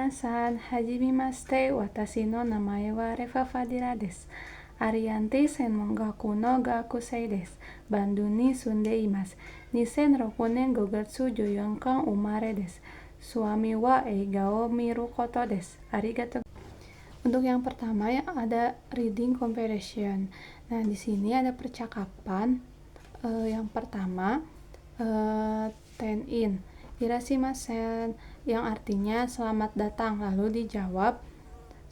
minasan, hajimimashite, watashi no namae wa Reva Fadila desu. Ariyanti senmongaku no gakusei desu. Bandung ni sundeimasu. 2006年5月14日生まれです。Suami wa eiga o miru koto desu. Arigatou. Untuk yang pertama yang ada reading comprehension. Nah, di sini ada percakapan. Yang pertama, ten in. Irashimasen, yang artinya selamat datang. Lalu dijawab,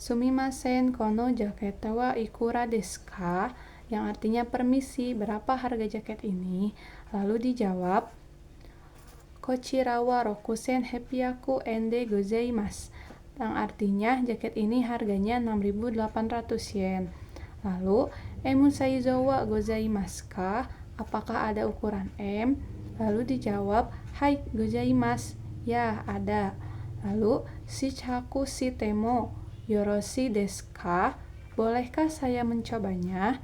sumimasen kono jaket wa ikura desu ka? Yang artinya permisi, berapa harga jaket ini? Lalu dijawab, kochira wa 6700 yen de gozaimasu. Yang artinya jaket ini harganya 6.800 yen. Lalu, emu saizo wa gozaimasu ka? Apakah ada ukuran M? Lalu dijawab, hai gozaimasu. Ya, ada. Lalu, shichaku shite yoroshi desu ka? Bolehkah saya mencobanya?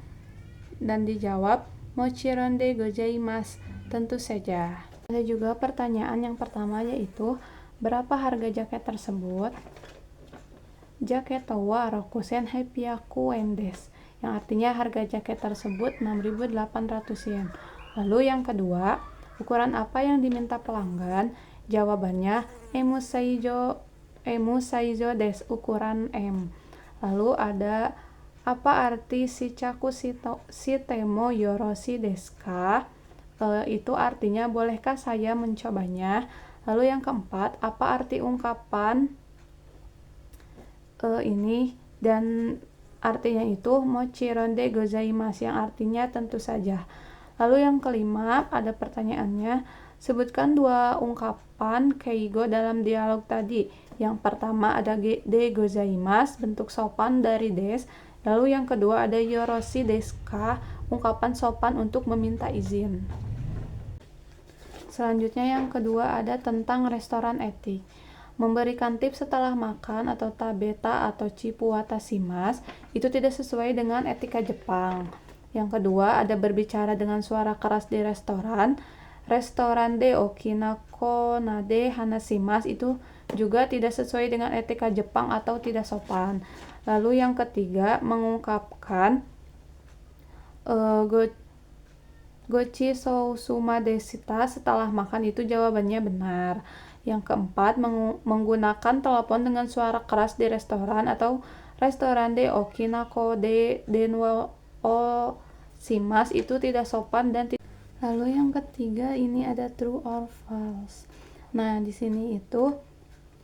Dan dijawab, mochiron de gozaimasu. Tentu saja. Ada juga pertanyaan yang pertama, yaitu berapa harga jaket tersebut? Jaket wa 6700 yen desu. Yang artinya harga jaket tersebut 6.800 yen. Lalu yang kedua, ukuran apa yang diminta pelanggan? Jawabannya, emu saizo desu, ukuran M. Lalu ada, apa arti shichaku shite yoroshi desu ka? Itu artinya bolehkah saya mencobanya? Lalu yang keempat, apa arti ungkapan ini? Dan artinya itu mochiron de gozaimasu, yang artinya tentu saja. Lalu yang kelima, ada pertanyaannya, sebutkan dua ungkapan keigo dalam dialog tadi. Yang pertama ada de gozaimasu, bentuk sopan dari des. Lalu yang kedua ada yoroshi desu ka, ungkapan sopan untuk meminta izin. Selanjutnya yang kedua ada tentang restoran etik. Memberikan tips setelah makan atau tabeta atau chipu watashimasu itu tidak sesuai dengan etika Jepang. Yang kedua ada berbicara dengan suara keras di restoran. Restoran de okinako nade hanashimasu itu juga tidak sesuai dengan etika Jepang atau tidak sopan. Lalu yang ketiga mengungkapkan gochi sousuma deshita setelah makan itu jawabannya benar. Yang keempat, menggunakan telepon dengan suara keras di restoran atau restoran de okinako de denwa o shimasu itu tidak sopan dan tidak. Lalu yang ketiga ini ada true or false. Nah, di sini itu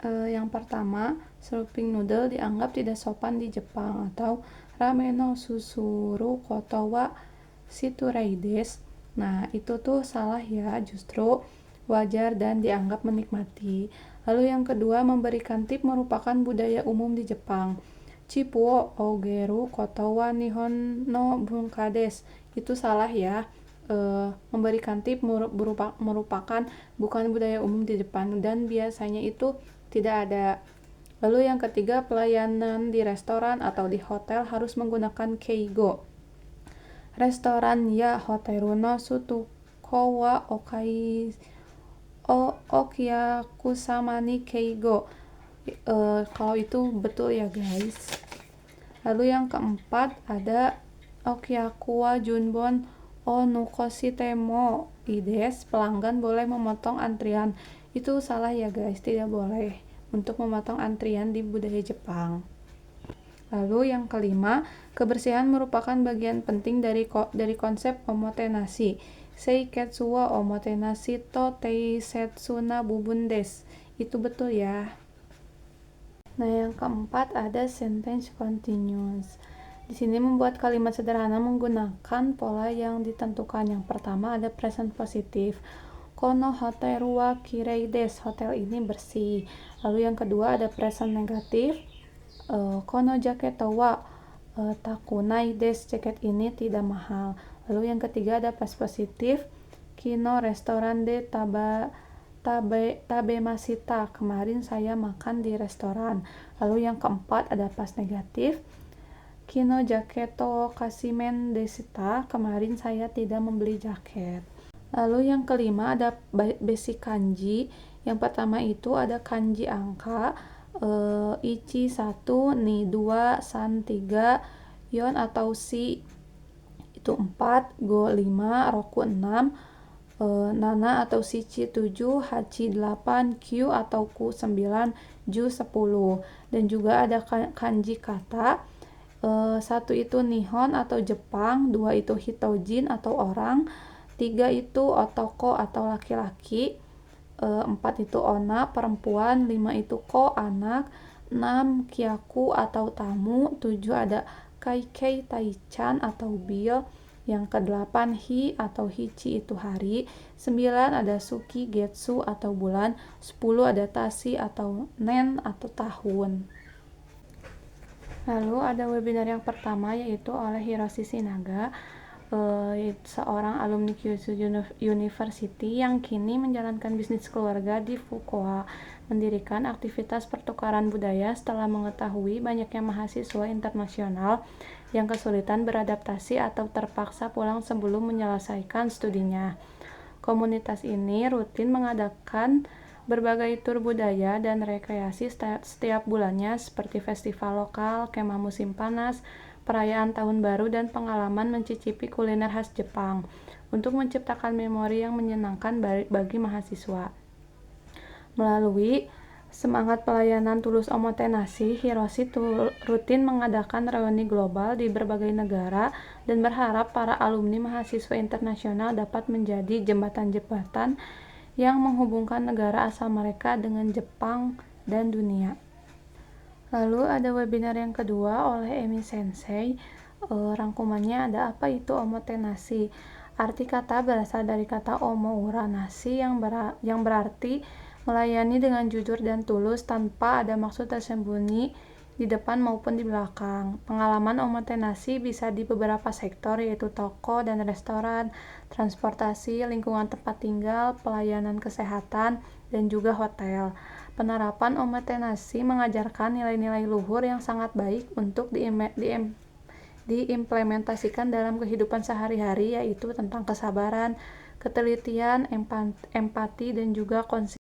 yang pertama, slurping noodle dianggap tidak sopan di Jepang, atau ramen no susuru koto wa shiturei desu. Nah, itu tuh salah ya, justru wajar dan dianggap menikmati. Lalu yang kedua, memberikan tip merupakan budaya umum di Jepang. Chipu o ogeru koto wa nihon no bunka desu. Itu salah ya. Memberikan tip merupakan bukan budaya umum di Jepang dan biasanya itu tidak ada. Lalu yang ketiga, pelayanan di restoran atau di hotel harus menggunakan keigo. Restoran ya hoteru no sutuko wa okyaku sama ni keigo. Kalau itu betul ya guys. Lalu yang keempat ada okyaku wa junbon o nukoshite mo ides. Pelanggan boleh memotong antrian. Itu salah ya guys, tidak boleh untuk memotong antrian di budaya Jepang. Lalu yang kelima, kebersihan merupakan bagian penting dari konsep omotenashi. Seiketsu wa omotenashi to teisetsu na bubun desu. Itu betul ya. Nah, yang keempat ada sentence continuous. Di sini membuat kalimat sederhana menggunakan pola yang ditentukan. Yang pertama ada present positif. Kono hoteru wa kirei desu. Hotel ini bersih. Lalu yang kedua ada present negatif. Kono jaketo wa takunai desu. Jaket ini tidak mahal. Lalu yang ketiga ada past positif. Kino restoran de tabemashita. Kemarin saya makan di restoran. Lalu yang keempat ada past negatif. Kino jaketo kashimen deshita. Kemarin saya tidak membeli jaket. Lalu yang kelima ada basic kanji. Yang pertama itu ada kanji angka. Ichi 1, Ni 2, San 3, Yon atau Si itu 4, Go 5, Roku 6, Nana atau Shichi 7, Hachi 8, Kyu atau Ku 9, Ju 10. Dan juga ada kanji kata. 1 itu Nihon atau Jepang, 2 itu Hitojin atau orang, 3 itu Otoko atau laki-laki, 4 itu Ona perempuan, 5 itu Ko anak, 6 Kyaku atau tamu, 7 ada Kaikei Taichan atau Bill, yang ke-8 Hi atau Hichi itu hari, 9 ada Suki Getsu atau bulan, 10 ada Tashi atau Nen atau tahun. Lalu ada webinar yang pertama yaitu oleh Hiroshi Sinaga, seorang alumni Kyushu University yang kini menjalankan bisnis keluarga di Fukuoka, mendirikan aktivitas pertukaran budaya setelah mengetahui banyaknya mahasiswa internasional yang kesulitan beradaptasi atau terpaksa pulang sebelum menyelesaikan studinya. Komunitas ini rutin mengadakan berbagai tur budaya dan rekreasi setiap bulannya seperti festival lokal, kemah musim panas, perayaan tahun baru, dan pengalaman mencicipi kuliner khas Jepang untuk menciptakan memori yang menyenangkan bagi mahasiswa. Melalui semangat pelayanan tulus omotenashi, Hiroshi rutin mengadakan reuni global di berbagai negara dan berharap para alumni mahasiswa internasional dapat menjadi jembatan-jembatan yang menghubungkan negara asal mereka dengan Jepang dan dunia. Lalu ada webinar yang kedua oleh Emi Sensei. Rangkumannya ada apa itu omotenashi. Arti kata berasal dari kata omouranashi yang berarti melayani dengan jujur dan tulus tanpa ada maksud tersembunyi di depan maupun di belakang. Pengalaman omotenashi bisa di beberapa sektor yaitu toko dan restoran, transportasi, lingkungan tempat tinggal, pelayanan kesehatan, dan juga hotel. Penerapan omotenashi mengajarkan nilai-nilai luhur yang sangat baik untuk diimplementasikan dalam kehidupan sehari-hari, yaitu tentang kesabaran, ketelitian, empati, dan juga konsistensi.